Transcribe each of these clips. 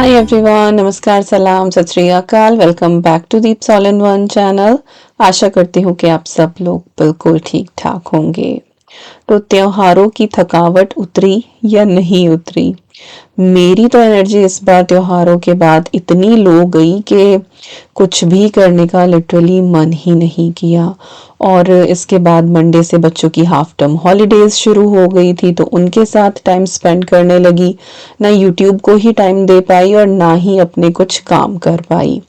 Hi everyone, नमस्कार, सलाम, Sat Shri Akal. Welcome back to Deeps all in one channel. आशा करती हूँ कि आप सब लोग बिल्कुल ठीक ठाक होंगे। तो त्योहारों की थकावट उतरी या नहीं उतरी? मेरी तो एनर्जी इस बार त्योहारों के बाद इतनी लो गई कि कुछ भी करने का लिटरली मन ही नहीं किया। और इसके बाद मंडे से बच्चों की हाफ टर्म हॉलीडेज शुरू हो गई थी, तो उनके साथ टाइम स्पेंड करने लगी। ना यूट्यूब को ही टाइम दे पाई और ना ही अपने कुछ काम कर पाई।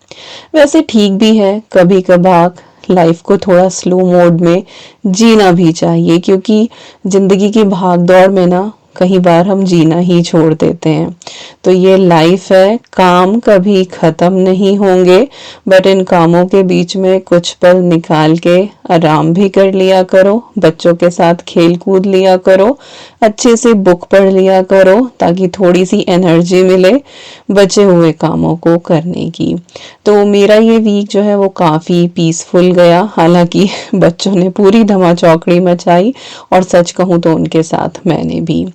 वैसे ठीक भी है, कभी कभार लाइफ को थोड़ा स्लो मोड में जीना भी चाहिए, क्योंकि जिंदगी की भाग दौड़ में ना कई बार हम जीना ही छोड़ देते हैं। तो ये लाइफ है, काम कभी खत्म नहीं होंगे, बट इन कामों के बीच में कुछ पल निकाल के आराम भी कर लिया करो, बच्चों के साथ खेल कूद लिया करो, अच्छे से बुक पढ़ लिया करो, ताकि थोड़ी सी एनर्जी मिले बचे हुए कामों को करने की। तो मेरा ये वीक जो है वो काफ़ी पीसफुल गया। हालांकि बच्चों ने पूरी धमाचौकड़ी मचाई और सच कहूँ तो उनके साथ मैंने भी।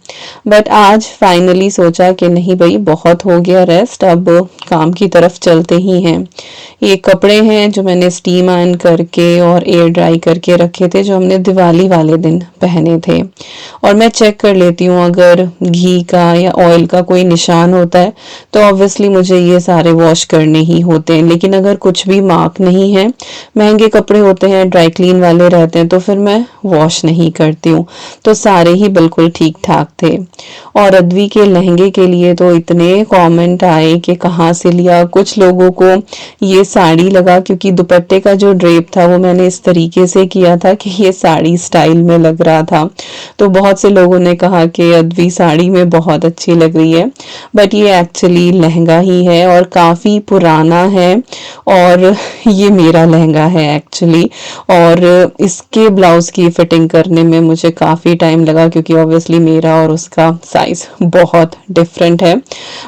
बट आज फाइनली सोचा कि नहीं भाई, बहुत हो गया रेस्ट, अब काम की तरफ चलते ही हैं। ये कपड़े हैं जो मैंने स्टीम आयन करके और एयर ड्राई करके रखे थे, जो हमने दिवाली वाले दिन पहने थे। और मैं चेक कर लेती हूँ, अगर घी का या ऑयल का कोई निशान होता है तो ऑब्वियसली मुझे ये सारे वॉश करने ही होते हैं। लेकिन अगर कुछ भी मार्क नहीं है, महंगे कपड़े होते हैं, ड्राई क्लीन वाले रहते हैं, तो फिर मैं वॉश नहीं करती हूँ। तो सारे ही बिल्कुल ठीक ठाक थे। और अद्वी के लहंगे के लिए तो इतने कमेंट आए कि कहाँ से लिया। कुछ लोगों को ये साड़ी लगा, क्योंकि दुपट्टे का जो ड्रेप था वो मैंने इस तरीके से किया था कि ये साड़ी स्टाइल में लग रहा था। तो बहुत से लोगों ने कहा कि अद्वी साड़ी में बहुत अच्छी लग रही है, बट ये एक्चुअली लहंगा ही है और काफ़ी पुराना है। और ये मेरा लहंगा है एक्चुअली। और इसके ब्लाउज की फिटिंग करने में मुझे काफ़ी टाइम लगा, क्योंकि ऑब्वियसली मेरा और उसका साइज बहुत डिफरेंट है।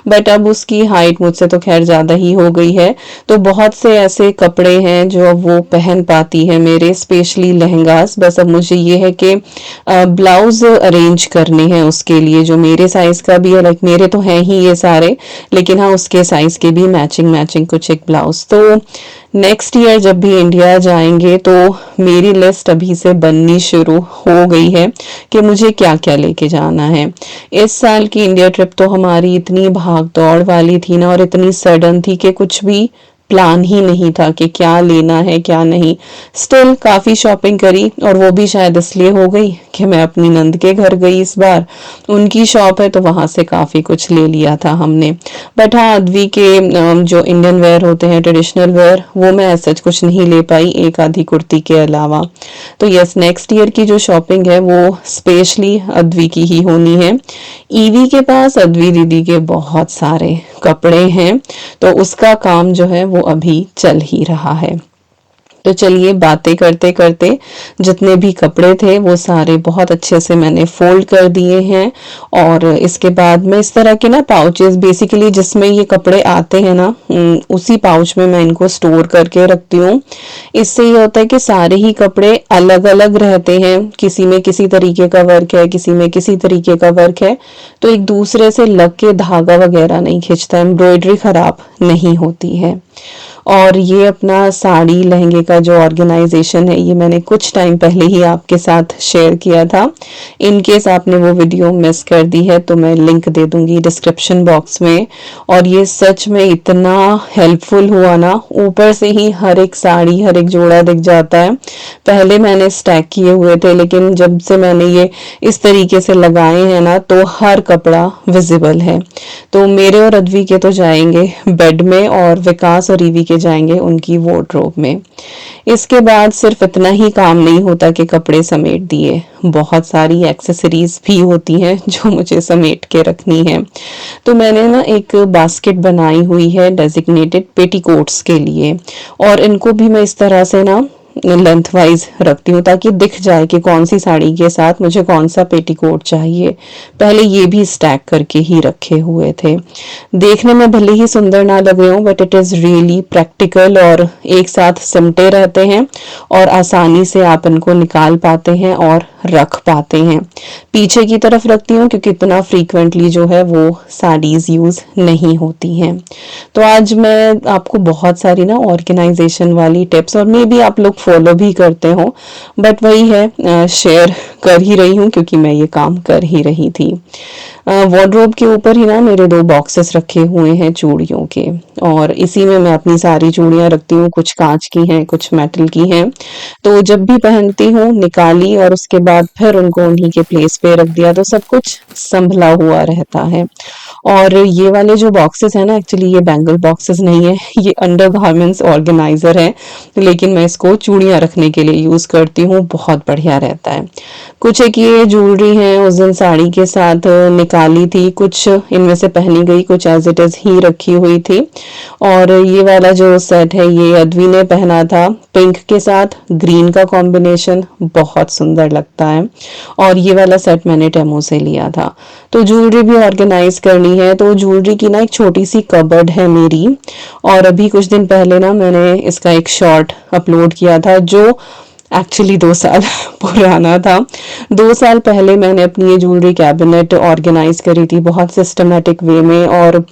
बट अब उसकी हाइट मुझसे तो खैर ज़्यादा ही हो गई है। तो बहुत से ऐसे कपड़े हैं जो अब वो पहन पाती है मेरे, स्पेशली लहंगास। बस अब मुझे ये है कि ब्लाउज अरेंज करने हैं उसके लिए, जो मेरे साइज का भी है। लाइक मेरे तो हैं ही ये सारे, लेकिन हाँ उसके साइज के भी मैचिंग मैचिंग कुछ एक ब्लाउज। तो नेक्स्ट ईयर जब भी इंडिया जाएंगे तो मेरी लिस्ट अभी से बननी शुरू हो गई है कि मुझे क्या क्या लेके जाना है। इस साल की इंडिया ट्रिप तो हमारी इतनी भाग दौड़ वाली थी ना, और इतनी सडन थी कि कुछ भी प्लान ही नहीं था कि क्या लेना है क्या नहीं। स्टिल काफ़ी शॉपिंग करी, और वो भी शायद इसलिए हो गई कि मैं अपनी नंद के घर गई इस बार। उनकी शॉप है तो वहाँ से काफ़ी कुछ ले लिया था हमने। बट हाँ, अद्वी के जो इंडियन वेयर होते हैं, ट्रेडिशनल वेयर, वो मैं ऐसा कुछ नहीं ले पाई, एक आधी कुर्ती के अलावा। तो यस, नेक्स्ट ईयर की जो शॉपिंग है वो स्पेशली अद्वी की ही होनी है। ईवी के पास अद्वी दीदी के बहुत सारे कपड़े हैं, तो उसका काम जो है वो अभी चल ही रहा है। तो चलिए, बातें करते करते जितने भी कपड़े थे वो सारे बहुत अच्छे से मैंने फोल्ड कर दिए हैं। और इसके बाद मैं इस तरह के ना पाउचेस, बेसिकली जिसमें ये कपड़े आते हैं ना, उसी पाउच में मैं इनको स्टोर करके रखती हूँ। इससे ये होता है कि सारे ही कपड़े अलग अलग रहते हैं, किसी में किसी तरीके का वर्क है, किसी में किसी तरीके का वर्क है, तो एक दूसरे से लग के धागा वगैरह नहीं खिंचता, एम्ब्रॉयडरी खराब नहीं होती है। और ये अपना साड़ी लहंगे का जो ऑर्गेनाइजेशन है, ये मैंने कुछ टाइम पहले ही आपके साथ शेयर किया था। इन केस आपने वो वीडियो मिस कर दी है तो मैं लिंक दे दूंगी डिस्क्रिप्शन बॉक्स में। और ये सच में इतना हेल्पफुल हुआ ना, ऊपर से ही हर एक साड़ी, हर एक जोड़ा दिख जाता है। पहले मैंने स्टैक किए हुए थे, लेकिन जब से मैंने ये इस तरीके से लगाए हैं ना, तो हर कपड़ा विजिबल है। तो मेरे और अद्वी के तो जाएंगे बेड में, और विकास और ईवी के जाएंगे उनकी वार्डरोब में। इसके बाद सिर्फ इतना ही काम नहीं होता कि कपड़े समेट दिए, बहुत सारी एक्सेसरीज भी होती हैं जो मुझे समेट के रखनी है। तो मैंने ना एक बास्केट बनाई हुई है डेजिग्नेटेड पेटीकोट्स के लिए, और इनको भी मैं इस तरह से ना लेंथ वाइज रखती हूँ ताकि दिख जाए कि कौन सी साड़ी के साथ मुझे कौन सा पेटीकोट चाहिए। पहले ये भी स्टैक करके ही रखे हुए थे। देखने में भले ही सुंदर ना लगे हों but it is really practical और एक साथ सिमटे रहते हैं और आसानी से आप इनको निकाल पाते हैं और रख पाते हैं। पीछे की तरफ रखती हूँ क्योंकि इतना फ्रीक्वेंटली जो है वो साड़ीज़ यूज़ नहीं होती हैं। तो आज मैं आपको बहुत सारी ना ऑर्गेनाइजेशन वाली टिप्स, और मे बी आप लोग फॉलो भी करते हो, बट वही है, शेयर कर ही रही हूँ क्योंकि मैं ये काम कर ही रही थी। वार्डरोब के ऊपर ही ना मेरे 2 बॉक्सेस रखे हुए हैं चूड़ियों के, और इसी में मैं अपनी सारी चूड़ियां रखती हूँ। कुछ कांच की हैं, कुछ मेटल की हैं। तो जब भी पहनती हूँ निकाली और उसके बाद फिर उनको उन्हीं के प्लेस पे रख दिया, तो सब कुछ संभला हुआ रहता है। और ये वाले जो बॉक्सेस है ना, एक्चुअली ये बैंगल बॉक्सेस नहीं है, ये अंडरगारमेंट्स ऑर्गेनाइजर है, लेकिन मैं इसको चूड़ियां रखने के लिए यूज करती हूँ। बहुत बढ़िया रहता है। कुछ एक ये ज्वेलरी है उस दिन साड़ी के साथ निकाली थी, कुछ इनमें से पहनी गई, कुछ एज इट इज ही रखी हुई थी। और ये वाला जो सेट है ये अद्वी ने पहना था, पिंक के साथ ग्रीन का कॉम्बिनेशन बहुत सुंदर लगता है। और ये वाला सेट मैंने टेमो से लिया था। तो ज्वेलरी भी ऑर्गेनाइज करनी है, तो ज्वेलरी की ना एक छोटी सी कबर्ड है मेरी, और अभी कुछ दिन पहले ना मैंने इसका एक शॉर्ट अपलोड किया था जो एक्चुअली 2 साल पुराना था। 2 साल पहले मैंने अपनी ये ज्वेलरी कैबिनेट ऑर्गेनाइज करी थी बहुत सिस्टमेटिक वे में, और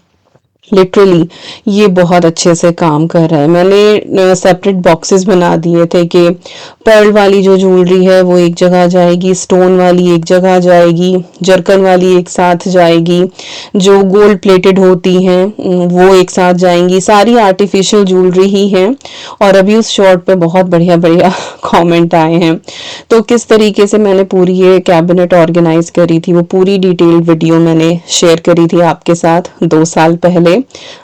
लिटरली ये बहुत अच्छे से काम कर रहा है। मैंने सेपरेट बॉक्सेस बना दिए थे कि पर्ल वाली जो ज्वेलरी है वो एक जगह जाएगी, स्टोन वाली एक जगह जाएगी, जरकन वाली एक साथ जाएगी, जो गोल्ड प्लेटेड होती हैं वो एक साथ जाएंगी। सारी आर्टिफिशियल ज्वेलरी ही है। और अभी उस शॉर्ट पे बहुत बढ़िया बढ़िया कमेंट आए हैं। तो किस तरीके से मैंने पूरी ये कैबिनेट ऑर्गेनाइज करी थी वो पूरी डिटेल्ड वीडियो मैंने शेयर करी थी आपके साथ 2 साल पहले।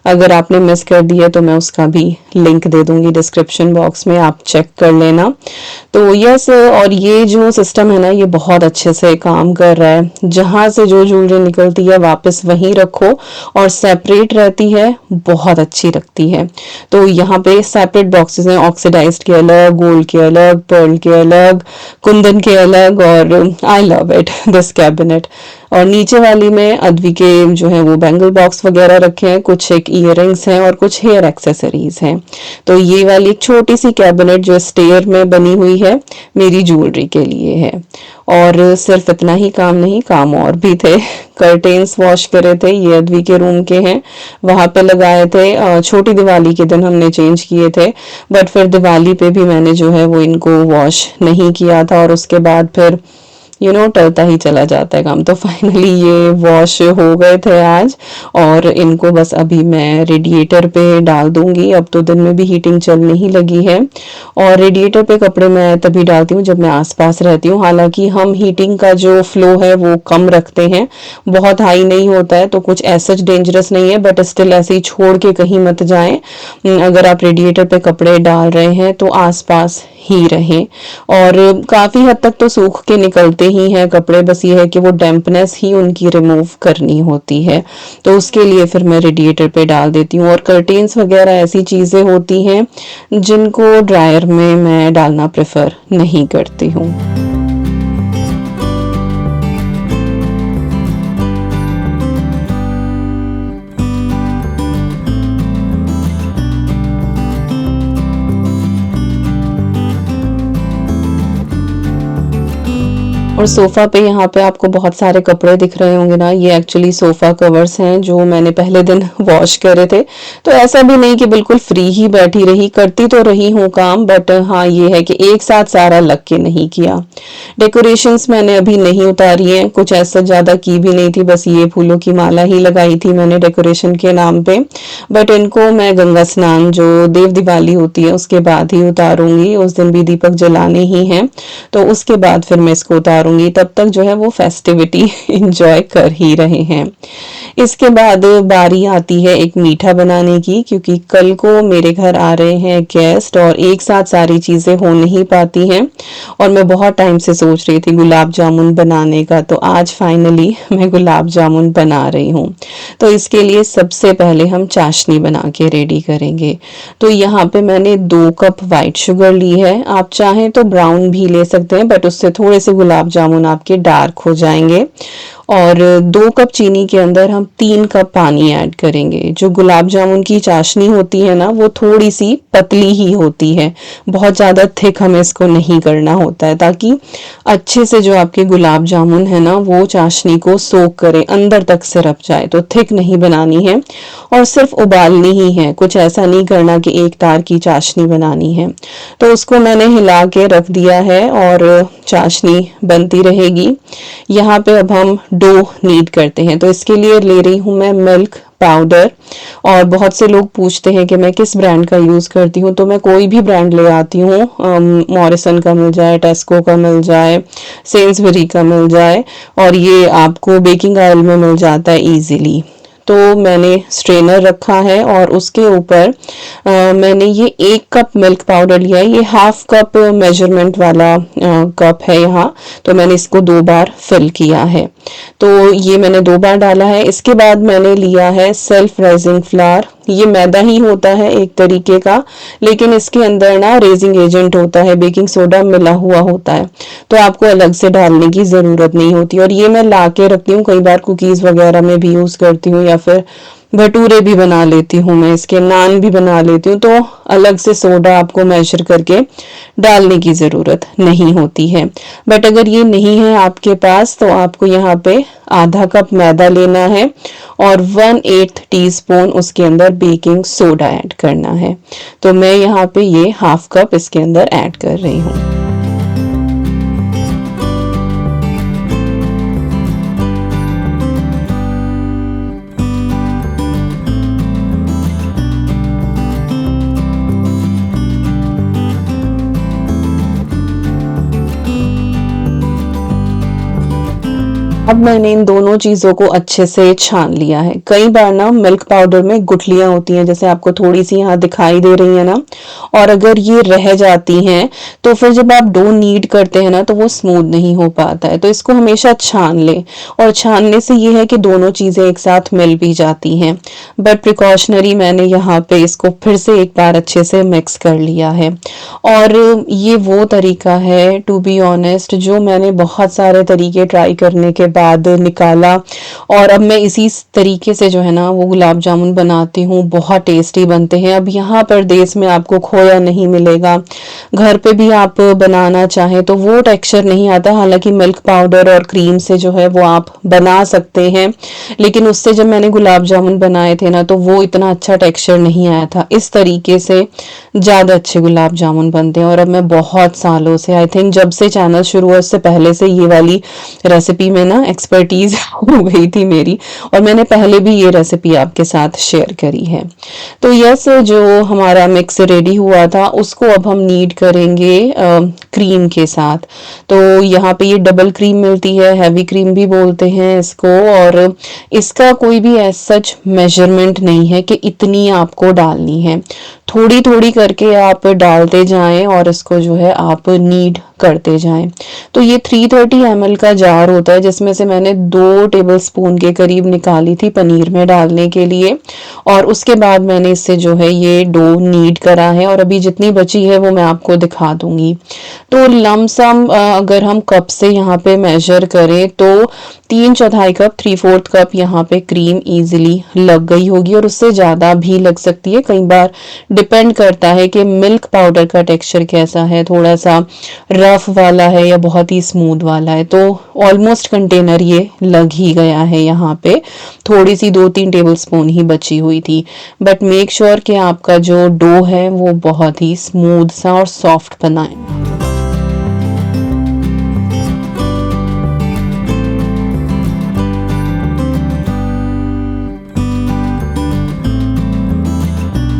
अगर आपने मिस कर दिया तो मैं उसका भी लिंक दे दूंगी डिस्क्रिप्शन बॉक्स में, आप चेक कर लेना। तो यस, और ये जो सिस्टम है ना ये बहुत अच्छे से काम कर रहा है। जहां से जो ज्वेलरी निकलती है वापस वहीं रखो, और सेपरेट रहती है, बहुत अच्छी लगती है। तो यहाँ पे सेपरेट बॉक्सेस हैं, ऑक्सीडाइज्ड के अलग, गोल्ड के अलग, पर्ल के अलग, कुंदन के अलग, और I love it this cabinet. और नीचे वाली में अद्वी के जो है वो बैंगल बॉक्स वगैरह रखे हैं, कुछ एक इयररिंग्स हैं और कुछ हेयर एक्सेसरीज हैं। तो ये वाली एक छोटी सी कैबिनेट जो स्टेयर में बनी हुई है मेरी ज्वेलरी के लिए है। और सिर्फ इतना ही काम नहीं, काम और भी थे। कर्टेन्स वॉश करे थे, ये अद्वी के रूम के हैं, वहां पे लगाए थे। छोटी दिवाली के दिन हमने चेंज किए थे, बट फिर दिवाली पे भी मैंने जो है वो इनको वॉश नहीं किया था, और उसके बाद फिर टलता ही चला जाता है काम। तो फाइनली ये वॉश हो गए थे आज, और इनको बस अभी मैं रेडिएटर पे डाल दूंगी। अब तो दिन में भी हीटिंग चलने ही लगी है, और रेडिएटर पे कपड़े मैं तभी डालती हूँ जब मैं आसपास रहती हूँ। हालांकि हम हीटिंग का जो फ्लो है वो कम रखते हैं, बहुत हाई नहीं होता है, तो कुछ ऐसा डेंजरस नहीं है, बट स्टिल ऐसे ही छोड़ के कहीं मत जाएं। अगर आप रेडिएटर पे कपड़े डाल रहे हैं तो आसपास ही रहें। और काफी हद तक तो सूख के निकलते ही हैं कपड़े, बस ये है कि वो डैम्पनेस ही उनकी रिमूव करनी होती है, तो उसके लिए फिर मैं रेडिएटर पे डाल देती हूँ। और कर्टेन्स वगैरह ऐसी चीजें होती हैं जिनको ड्रायर में मैं डालना प्रेफर नहीं करती हूँ। और सोफा पे यहाँ पे आपको बहुत सारे कपड़े दिख रहे होंगे ना, ये एक्चुअली सोफा कवर्स हैं जो मैंने पहले दिन वॉश करे थे। तो ऐसा भी नहीं कि बिल्कुल फ्री ही बैठी रही, करती तो रही हूँ काम, बट हाँ ये है कि एक साथ सारा लग के नहीं किया। डेकोरेशंस मैंने अभी नहीं उतारी हैं, कुछ ऐसा ज्यादा की भी नहीं थी, बस ये फूलों की माला ही लगाई थी मैंने डेकोरेशन के नाम पे। बट इनको मैं गंगा स्नान जो देव दिवाली होती है उसके बाद ही उतारूंगी, उस दिन भी दीपक जलाने ही हैं, तो उसके बाद फिर मैं इसको उतार उतारूंगी तब तक जो है वो फेस्टिविटी इंजॉय कर ही रहे हैं। इसके बाद बारी आती है एक मीठा बनाने की, क्योंकि कल को मेरे घर आ रहे हैं गेस्ट और एक साथ सारी चीज़ें हो नहीं पाती हैं। और मैं बहुत टाइम से सोच रही थी गुलाब जामुन बनाने का, तो आज फाइनली मैं गुलाब जामुन बना रही हूँ। तो इसके लिए सबसे पहले हम चाशनी बना के रेडी करेंगे। तो यहाँ पे मैंने 2 कप वाइट शुगर ली है। आप चाहें तो ब्राउन भी ले सकते हैं, बट उससे थोड़े से गुलाब जामुन आपके डार्क हो जाएंगे। और 2 कप चीनी के अंदर हम 3 कप पानी ऐड करेंगे। जो गुलाब जामुन की चाशनी होती है ना, वो थोड़ी सी पतली ही होती है, बहुत ज़्यादा थिक हमें इसको नहीं करना होता है, ताकि अच्छे से जो आपके गुलाब जामुन है ना वो चाशनी को सोक करे, अंदर तक सिरप जाए। तो थिक नहीं बनानी है और सिर्फ उबालनी ही है, कुछ ऐसा नहीं करना कि एक तार की चाशनी बनानी है। तो उसको मैंने हिला के रख दिया है और चाशनी बनती रहेगी। यहाँ पे अब हम डो नीड करते हैं, तो इसके लिए ले रही हूँ मैं मिल्क पाउडर। और बहुत से लोग पूछते हैं कि मैं किस ब्रांड का यूज़ करती हूँ, तो मैं कोई भी ब्रांड ले आती हूँ। मॉरिसन का मिल जाए, टेस्को का मिल जाए, सेल्सबरी का मिल जाए, और ये आपको बेकिंग ऑयल में मिल जाता है इजीली। तो मैंने स्ट्रेनर रखा है और उसके ऊपर मैंने ये 1 कप मिल्क पाउडर लिया है। ये 1/2 कप मेजरमेंट वाला कप है यहाँ। तो मैंने इसको 2 बार फिल किया है। तो ये मैंने 2 बार डाला है। इसके बाद मैंने लिया है सेल्फ राइजिंग फ्लावर। ये मैदा ही होता है एक तरीके का, लेकिन इसके अंदर ना रेजिंग एजेंट होता है, बेकिंग सोडा मिला हुआ होता है, तो आपको अलग से डालने की ज़रूरत नहीं होती। और ये मैं ला के रखती हूँ, कई बार कुकीज़ वगैरह में भी यूज़ करती हूँ, या फिर भटूरे भी बना लेती हूँ मैं, इसके नान भी बना लेती हूँ। तो अलग से सोडा आपको मेजर करके डालने की ज़रूरत नहीं होती है। बट अगर ये नहीं है आपके पास, तो आपको यहाँ पे आधा कप मैदा लेना है और 1/8 टीस्पून उसके अंदर बेकिंग सोडा ऐड करना है। तो मैं यहाँ पे ये 1/2 कप इसके अंदर ऐड कर रही हूँ। अब मैंने इन दोनों चीज़ों को अच्छे से छान लिया है। कई बार ना मिल्क पाउडर में गुठलियाँ होती हैं, जैसे आपको थोड़ी सी यहाँ दिखाई दे रही है ना, और अगर ये रह जाती हैं तो फिर जब आप डो नीड करते हैं ना तो वो स्मूथ नहीं हो पाता है। तो इसको हमेशा छान लें, और छानने से ये है कि दोनों चीज़ें एक साथ मिल भी जाती हैं। बट प्रिकॉशनरी मैंने यहाँ पे इसको फिर से एक बार अच्छे से मिक्स कर लिया है। और ये वो तरीका है, टू बी ऑनेस्ट, जो मैंने बहुत सारे तरीके ट्राई करने के बाद निकाला, और अब मैं इसी तरीके से जो है ना वो गुलाब जामुन बनाती हूँ। बहुत टेस्टी बनते हैं। अब यहाँ पर देश में आपको खोया नहीं मिलेगा, घर पे भी आप बनाना चाहें तो वो टेक्सचर नहीं आता। हालांकि मिल्क पाउडर और क्रीम से जो है वो आप बना सकते हैं, लेकिन उससे जब मैंने गुलाब जामुन बनाए थे ना तो वो इतना अच्छा टेक्सचर नहीं आया था। इस तरीके से ज़्यादा अच्छे गुलाब जामुन बनते हैं। और अब मैं बहुत सालों से, आई थिंक जब से चैनल शुरू हुआ उससे पहले से ये वाली रेसिपी में ना एक्सपर्टीज हो गई थी मेरी, और मैंने पहले भी ये रेसिपी आपके साथ शेयर करी है। तो यस, जो हमारा मिक्स रेडी हुआ था उसको अब हम नीड करेंगे क्रीम के साथ। तो यहाँ पे ये डबल क्रीम मिलती है, हैवी क्रीम भी बोलते हैं इसको, और इसका कोई भी ऐसा सच मेजरमेंट नहीं है कि इतनी आपको डालनी है। थोड़ी थोड़ी करके आप डालते जाएं और इसको जो है आप नीड करते जाएं। तो ये 330 ml का जार होता है, जिसमें से मैंने 2 टेबलस्पून के करीब निकाली थी पनीर में डालने के लिए, और उसके बाद मैंने इससे जो है ये डो नीड करा है, और अभी जितनी बची है वो मैं आपको दिखा दूंगी। तो लमसम अगर हम कप से यहाँ पे मेजर करें तो 3/4 कप, 3/4 कप यहाँ पे क्रीम इजीली लग गई होगी, और उससे ज़्यादा भी लग सकती है। कई बार डिपेंड करता है कि मिल्क पाउडर का टेक्सचर कैसा है, थोड़ा सा रफ वाला है या बहुत ही स्मूथ वाला है। तो ऑलमोस्ट कंटेनर ये लग ही गया है। यहाँ पे थोड़ी सी 2-3 टेबलस्पून ही बची हुई थी। बट मेक श्योर कि आपका जो डो है वो बहुत ही स्मूथ सा और सॉफ्ट बनाए।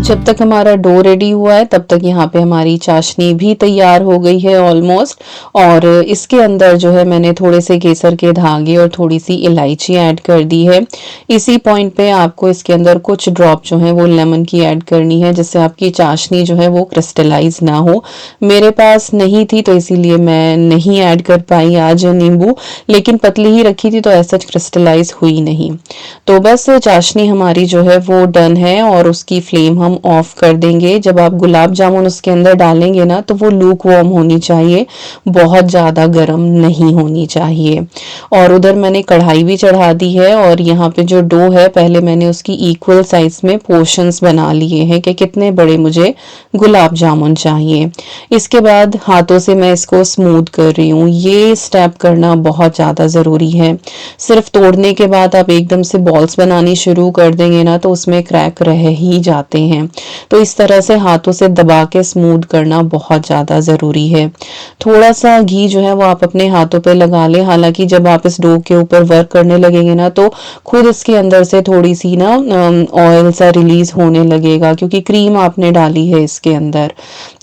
जब तक हमारा डो रेडी हुआ है तब तक यहाँ पे हमारी चाशनी भी तैयार हो गई है ऑलमोस्ट। और इसके अंदर जो है मैंने थोड़े से केसर के धागे और थोड़ी सी इलायची ऐड कर दी है। इसी पॉइंट पे आपको इसके अंदर कुछ ड्रॉप जो है वो लेमन की ऐड करनी है, जिससे आपकी चाशनी जो है वो क्रिस्टलाइज ना हो। मेरे पास नहीं थी तो इसीलिए मैं नहीं ऐड कर पाई आज नींबू, लेकिन पतली ही रखी थी तो ऐसा क्रिस्टलाइज हुई नहीं। तो बस चाशनी हमारी जो है वो डन है और उसकी फ्लेम हम ऑफ कर देंगे। जब आप गुलाब जामुन उसके अंदर डालेंगे ना तो वो लूक वार्म होनी चाहिए, बहुत ज़्यादा गर्म नहीं होनी चाहिए। और उधर मैंने कढ़ाई भी चढ़ा दी है और यहाँ पे जो डो है पहले मैंने उसकी इक्वल साइज में पोर्शंस बना लिए हैं कि कितने बड़े मुझे गुलाब जामुन चाहिए। इसके बाद हाथों से मैं इसको स्मूथ कर रही हूँ, ये स्टेप करना बहुत ज़्यादा ज़रूरी है। सिर्फ तोड़ने के बाद आप एकदम से बॉल्स बनानी शुरू कर देंगे ना तो उसमें क्रैक रह ही जाते हैं। तो इस तरह से हाथों से दबा के स्मूथ करना बहुत ज़्यादा ज़रूरी है। थोड़ा सा घी जो है वो आप अपने हाथों पे लगा लें। हालांकि जब आप इस डो के ऊपर वर्क करने लगेंगे ना तो खुद इसके अंदर से थोड़ी सी ना ऑयल सा रिलीज होने लगेगा, क्योंकि क्रीम आपने डाली है इसके अंदर।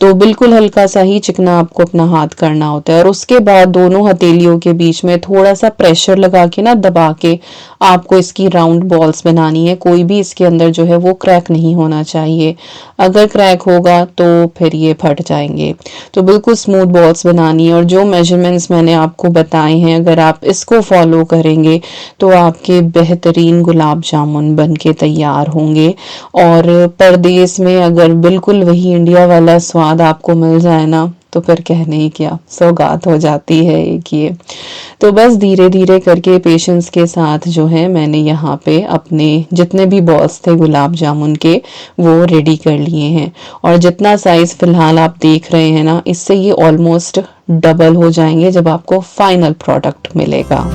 तो बिल्कुल हल्का सा ही चिकना आपको अपना हाथ करना होता है और उसके बाद दोनों हथेलियों के बीच में थोड़ा सा प्रेशर लगा के ना दबा के आपको इसकी राउंड बॉल्स बनानी है। कोई भी इसके अंदर जो है वो क्रैक नहीं होना चाहिए, अगर क्रैक होगा तो फिर ये फट जाएंगे। तो बिल्कुल स्मूथ बॉल्स बनानी है और जो मेजरमेंट्स मैंने आपको बताए हैं अगर आप इसको फॉलो करेंगे तो आपके बेहतरीन गुलाब जामुन बन के तैयार होंगे। और परदेश में अगर बिल्कुल वही इंडिया वाला स्वाद आपको मिल जाए ना तो फिर कहने ही क्या, सौगात हो जाती है एक ये। तो बस धीरे धीरे करके पेशेंस के साथ जो है मैंने यहाँ पे अपने जितने भी बॉल्स थे गुलाब जामुन के वो रेडी कर लिए हैं। और जितना साइज फिलहाल आप देख रहे हैं ना, इससे ये ऑलमोस्ट डबल हो जाएंगे जब आपको फाइनल प्रोडक्ट मिलेगा।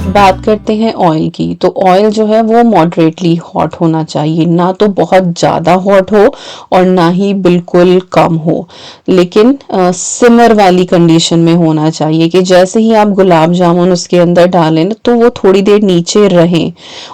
बात करते हैं ऑयल की, तो ऑयल जो है वो मॉडरेटली हॉट होना चाहिए, ना तो बहुत ज़्यादा हॉट हो और ना ही बिल्कुल कम हो, लेकिन सिमर वाली कंडीशन में होना चाहिए कि जैसे ही आप गुलाब जामुन उसके अंदर डालें तो वो थोड़ी देर नीचे रहें।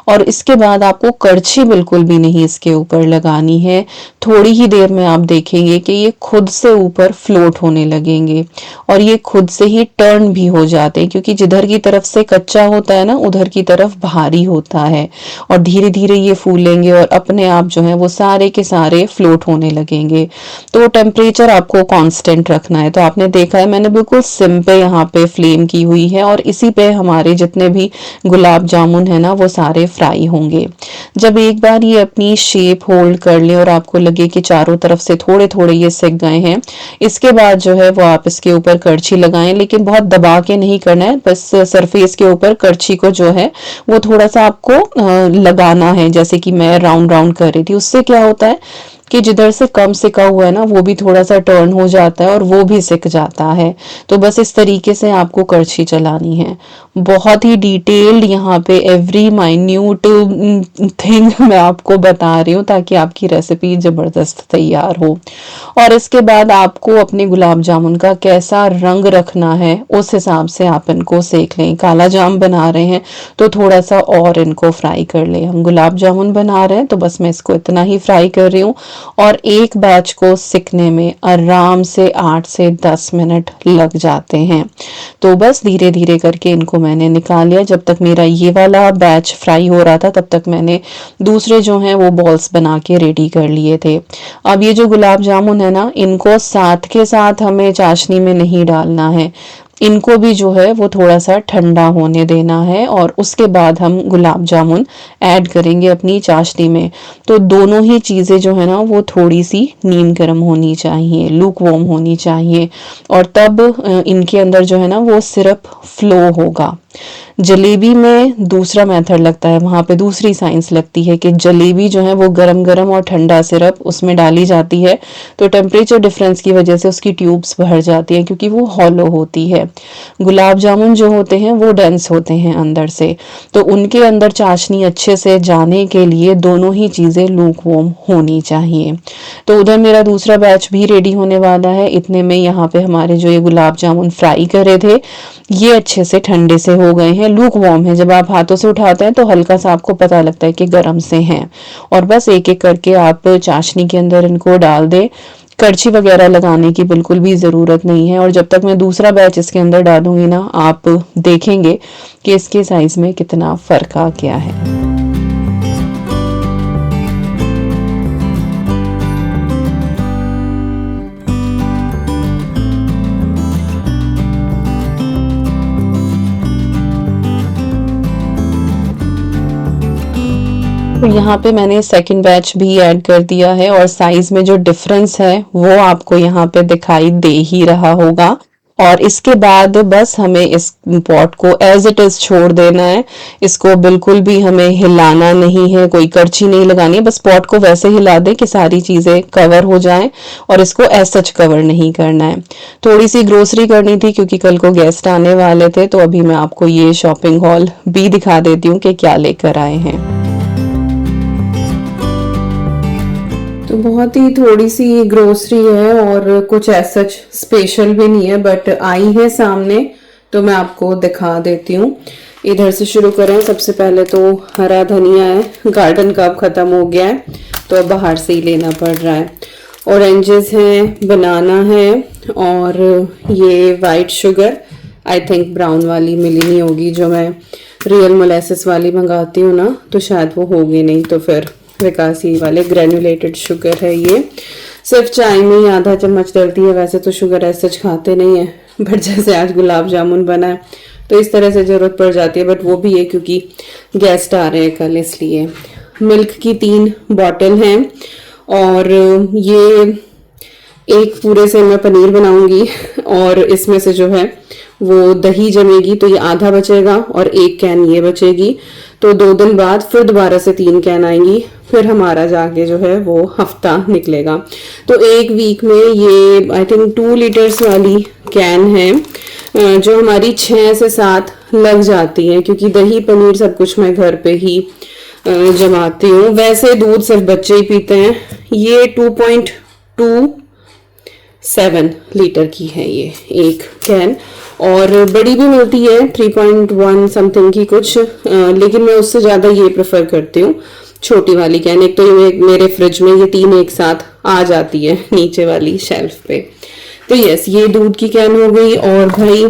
और इसके बाद आपको कड़छी बिल्कुल भी नहीं इसके ऊपर लगानी है। थोड़ी ही देर में आप देखेंगे कि ये खुद से ऊपर फ्लोट होने लगेंगे और ये खुद से ही टर्न भी हो जाते हैं, क्योंकि जिधर की तरफ से कच्चा होता है ना उधर की तरफ भारी होता है। और धीरे धीरे ये फूलेंगे और अपने आप जो है वो सारे के सारे फ्लोट होने लगेंगे। तो टेम्परेचर आपको कांस्टेंट रखना है। तो आपने देखा है मैंने बिल्कुल सिम पे यहाँ पे फ्लेम की हुई है और इसी पे हमारे जितने भी गुलाब जामुन है ना वो सारे फ्राई होंगे। जब एक बार ये अपनी शेप होल्ड कर ले और आपको लगे कि चारों तरफ से थोड़े थोड़े ये सिक गए हैं, इसके बाद जो है वो आप इसके ऊपर कड़छी लगाएं, लेकिन बहुत दबा के नहीं करना है, बस सरफेस के ऊपर कड़छी को जो है वो थोड़ा सा आपको लगाना है। जैसे कि मैं राउंड राउंड कर रही थी, उससे क्या होता है कि जिधर से कम सिका हुआ है ना वो भी थोड़ा सा टर्न हो जाता है और वो भी सिक जाता है। तो बस इस तरीके से आपको कड़छी चलानी है। बहुत ही डिटेल्ड यहाँ पे एवरी माइन्यूट थिंग मैं आपको बता रही हूँ ताकि आपकी रेसिपी जबरदस्त तैयार हो। और इसके बाद आपको अपने गुलाब जामुन का कैसा रंग रखना है उस हिसाब से आप इनको सेक लें। काला जाम बना रहे हैं तो थोड़ा सा और इनको फ्राई कर लें। हम गुलाब जामुन बना रहे हैं तो बस मैं इसको इतना ही फ्राई कर रही हूँ। और एक बैच को सिकने में आराम से 8 से 10 मिनट लग जाते हैं। तो बस धीरे धीरे करके इनको मैंने निकाल लिया। जब तक मेरा ये वाला बैच फ्राई हो रहा था तब तक मैंने दूसरे जो हैं वो बॉल्स बना के रेडी कर लिए थे। अब ये जो गुलाब जामुन है ना, इनको साथ के साथ हमें चाशनी में नहीं डालना है, इनको भी जो है वो थोड़ा सा ठंडा होने देना है और उसके बाद हम गुलाब जामुन ऐड करेंगे अपनी चाशनी में। तो दोनों ही चीज़ें जो है ना वो थोड़ी सी नीम गर्म होनी चाहिए, लूक वार्म होनी चाहिए, और तब इनके अंदर जो है ना वो सिरप फ्लो होगा। जलेबी में दूसरा मेथड लगता है, वहाँ पे दूसरी साइंस लगती है कि जलेबी जो है वो गरम गरम और ठंडा सिरप उसमें डाली जाती है, तो टेम्परेचर डिफरेंस की वजह से उसकी ट्यूब्स भर जाती हैं क्योंकि वो हॉलो होती है। गुलाब जामुन जो होते हैं वो डेंस होते हैं अंदर से, तो उनके अंदर चाशनी अच्छे से जाने के लिए दोनों ही चीज़ें लूकवार्म होनी चाहिए। तो उधर मेरा दूसरा बैच भी रेडी होने वाला है। इतने में यहाँ पे हमारे जो ये गुलाब जामुन फ्राई करे थे ये अच्छे से ठंडे से हो गए हैं, लूक वार्म है। जब आप हाथों से उठाते हैं तो हल्का सा आपको पता लगता है कि गर्म से हैं, और बस एक एक करके आप चाशनी के अंदर इनको डाल दें। करछी वगैरह लगाने की बिल्कुल भी ज़रूरत नहीं है, और जब तक मैं दूसरा बैच इसके अंदर डालूंगी ना, आप देखेंगे कि इसके साइज़ में कितना फ़र्क आ गया है। तो यहाँ पे मैंने सेकंड बैच भी ऐड कर दिया है, और साइज में जो डिफरेंस है वो आपको यहाँ पे दिखाई दे ही रहा होगा। और इसके बाद बस हमें इस पॉट को एज इट इज छोड़ देना है। इसको बिल्कुल भी हमें हिलाना नहीं है, कोई करछी नहीं लगानी है, बस पॉट को वैसे हिला दें कि सारी चीज़ें कवर हो जाएं, और इसको एज सच कवर नहीं करना है। थोड़ी सी ग्रोसरी करनी थी क्योंकि कल को गेस्ट आने वाले थे, तो अभी मैं आपको ये शॉपिंग हॉल भी दिखा देती हूँ कि क्या लेकर आए हैं। तो बहुत ही थोड़ी सी ग्रोसरी है और कुछ ऐसा स्पेशल भी नहीं है, बट आई है सामने तो मैं आपको दिखा देती हूँ। इधर से शुरू करें। सबसे पहले तो हरा धनिया है, गार्डन का अब ख़त्म हो गया है तो अब बाहर से ही लेना पड़ रहा है। ऑरेंजेस हैं, बनाना है, और ये white sugar, I think brown वाली मिली नहीं होगी, जो मैं रियल मोलेसिस वाली मंगाती हूँ ना, तो शायद वो होगी नहीं, तो फिर विकासी वाले ग्रेनुलेटेड शुगर है। ये सिर्फ चाय में ही आधा चम्मच डलती है, वैसे तो शुगर ऐसे सच खाते नहीं है, बट जैसे आज गुलाब जामुन बना है तो इस तरह से ज़रूरत पड़ जाती है, बट वो भी है क्योंकि गेस्ट आ रहे हैं कल, इसलिए। मिल्क की 3 बॉटल हैं, और ये एक पूरे से मैं पनीर बनाऊंगी, और इसमें से जो है वो दही जमेगी, तो ये आधा बचेगा और 1 कैन ये बचेगी। तो 2 दिन बाद फिर दोबारा से 3 कैन आएंगी, फिर हमारा जाके जो है वो हफ्ता निकलेगा। तो 1 वीक में ये आई थिंक 2 लीटर्स वाली कैन है, जो हमारी 6 से 7 लग जाती है, क्योंकि दही पनीर सब कुछ मैं घर पे ही जमाती हूँ। वैसे दूध सिर्फ बच्चे ही पीते हैं। ये 2.27 लीटर की है ये एक कैन, और बड़ी भी मिलती है 3.1 समथिंग की कुछ, लेकिन मैं उससे ज़्यादा ये प्रेफर करती हूँ छोटी वाली कैन। एक तो ये मेरे फ्रिज में ये 3 एक साथ आ जाती है नीचे वाली शेल्फ पे। तो यस, ये दूध की कैन हो गई। और भाई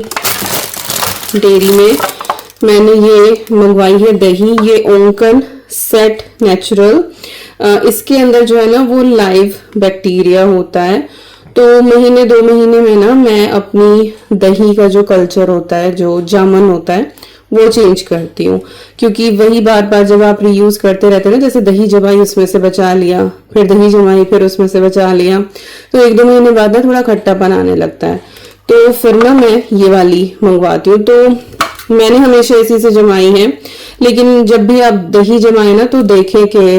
डेयरी में मैंने ये मंगवाई है दही, ये ओंकन सेट नेचुरल। इसके अंदर जो है ना वो लाइव बैक्टीरिया होता है, तो 1-2 महीने में ना मैं अपनी दही का जो कल्चर होता है, जो जामन होता है, वो चेंज करती हूँ, क्योंकि वही बार बार जब आप रीयूज करते रहते हैं ना, जैसे दही जमाई उसमें से बचा लिया, फिर दही जमाई फिर उसमें से बचा लिया, तो 1-2 महीने बाद ना थोड़ा खट्टापन आने लगता है। तो फिर ना मैं ये वाली मंगवाती हूँ। तो मैंने हमेशा इसी से जमाई है, लेकिन जब भी आप दही जमाए ना तो देखें कि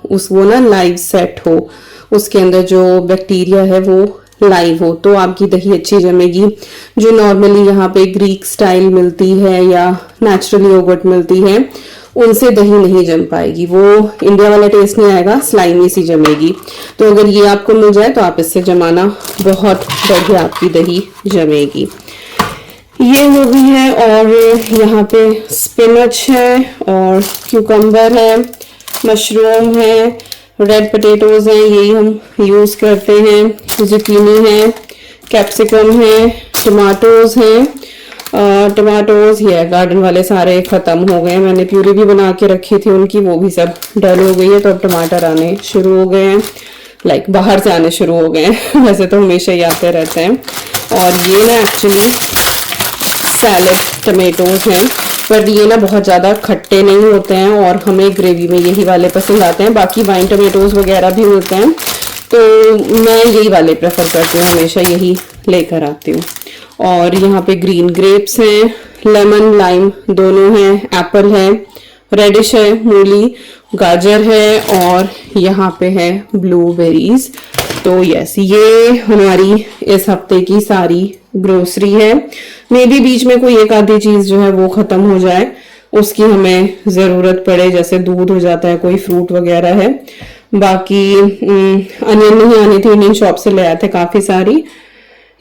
उस वो ना लाइव सेट हो, उसके अंदर जो बैक्टीरिया है वो लाइव हो, तो आपकी दही अच्छी जमेगी। जो नॉर्मली यहाँ पे ग्रीक स्टाइल मिलती है या नेचुरल योगर्ट मिलती है, उनसे दही नहीं जम पाएगी, वो इंडिया वाला टेस्ट नहीं आएगा, स्लाइमी सी जमेगी। तो अगर ये आपको मिल जाए तो आप इससे जमाना, बहुत बढ़िया आपकी दही जमेगी। ये वो भी है, और यहाँ पे स्पिनच है, और क्यूकम्बर है, मशरूम है, रेड पोटैटोज हैं, यही हम यूज़ करते हैं, जुकीनी है, कैप्सिकम है, टमाटोज हैं। टमाटोज ये गार्डन वाले सारे ख़त्म हो गए हैं, मैंने प्यूरी भी बना के रखी थी उनकी, वो भी सब डल हो गई है, तो अब टमाटर आने शुरू हो गए हैं, लाइक बाहर से आने शुरू हो गए हैं वैसे तो हमेशा ही आते रहते हैं। और ये ना एक्चुअली सैलड टमेटोज हैं, पर ये ना बहुत ज़्यादा खट्टे नहीं होते हैं, और हमें ग्रेवी में यही वाले पसंद आते हैं। बाकी वाइन टमेटोज वगैरह भी मिलते हैं, तो मैं यही वाले प्रेफर करती हूँ, हमेशा यही लेकर आती हूँ। और यहाँ पे ग्रीन ग्रेप्स हैं, लेमन लाइम दोनों हैं, एप्पल है, रेडिश है, मूली, गाजर है और यहाँ पे है ब्लूबेरीज। तो यस, ये हमारी इस हफ्ते की सारी ग्रोसरी है। मे बी बीच में कोई एक आधी चीज जो है वो खत्म हो जाए, उसकी हमें जरूरत पड़े, जैसे दूध हो जाता है, कोई फ्रूट वगैरह है। बाकी अनियन नहीं आनी थी, इंडियन शॉप से ले आए थे काफी सारी।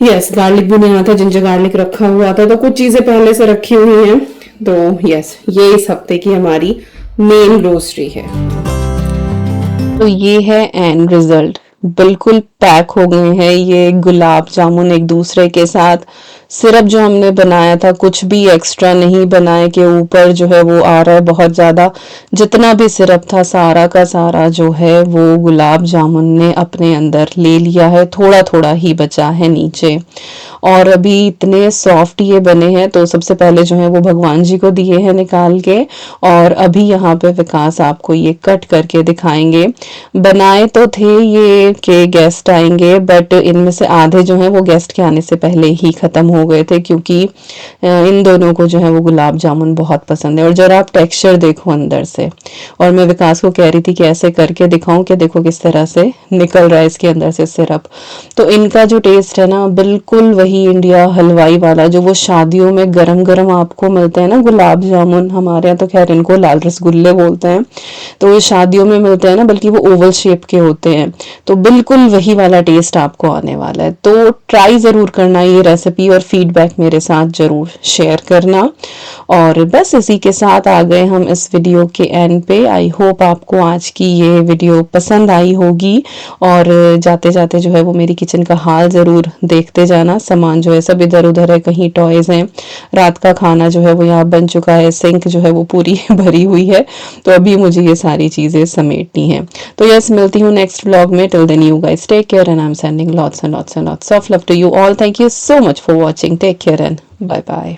यस, गार्लिक भी नहीं आना था, जिंजर गार्लिक रखा हुआ था, तो कुछ चीजें पहले से रखी हुई हैं। तो यस, ये इस हफ्ते की हमारी मेन ग्रोसरी है। तो ये है एंड रिजल्ट, बिल्कुल पैक हो गए हैं ये गुलाब जामुन एक दूसरे के साथ। सिरप जो हमने बनाया था कुछ भी एक्स्ट्रा नहीं बनाए के ऊपर जो है वो आ रहा है बहुत ज़्यादा। जितना भी सिरप था सारा का सारा जो है वो गुलाब जामुन ने अपने अंदर ले लिया है, थोड़ा थोड़ा ही बचा है नीचे। और अभी इतने सॉफ्ट ये बने हैं, तो सबसे पहले जो है वो भगवान जी को दिए हैं निकाल के, और अभी यहाँ पे विकास आपको ये कट करके दिखाएंगे। बनाए तो थे ये कि गेस्ट आएंगे, बट इनमें से आधे जो हैं वो गेस्ट के आने से पहले ही ख़त्म हो गए थे, क्योंकि इन दोनों को जो है वो गुलाब जामुन बहुत पसंद है। और जरा आप टेक्सचर देखो अंदर से, और मैं विकास को कह रही थी कि ऐसे करके दिखाऊं कि देखो किस तरह से निकल रहा है इसके अंदर से सिरप। तो इनका जो टेस्ट है ना, बिल्कुल वही इंडिया हलवाई वाला, जो वो शादियों में गरम गरम आपको मिलते हैं ना गुलाब जामुन, हमारे यहाँ तो खैर इनको लाल रसगुल्ले बोलते हैं, तो वो शादियों में मिलते हैं ना, बल्कि वो ओवल शेप के होते हैं, तो बिल्कुल वही वाला टेस्ट आपको आने वाला है। तो ट्राई ज़रूर करना ये रेसिपी, और फीडबैक मेरे साथ ज़रूर शेयर करना। और बस इसी के साथ आ गए हम इस वीडियो के एंड पे। आई होप आपको आज की ये वीडियो पसंद आई होगी, और जाते जाते जो है वो मेरी किचन का हाल ज़रूर देखते जाना। सामान जो है सब इधर उधर है, कहीं टॉयज़ हैं, रात का खाना जो है वो यहाँ बन चुका है, सिंक जो है वो पूरी भरी हुई है, तो अभी मुझे ये सारी चीज़ें समेटनी है। तो यस, मिलती हूँ नेक्स्ट व्लॉग में। Till then you guys take care, and I am sending lots and lots and lots of love to you all. Thank you so much for watching. Take care and bye bye.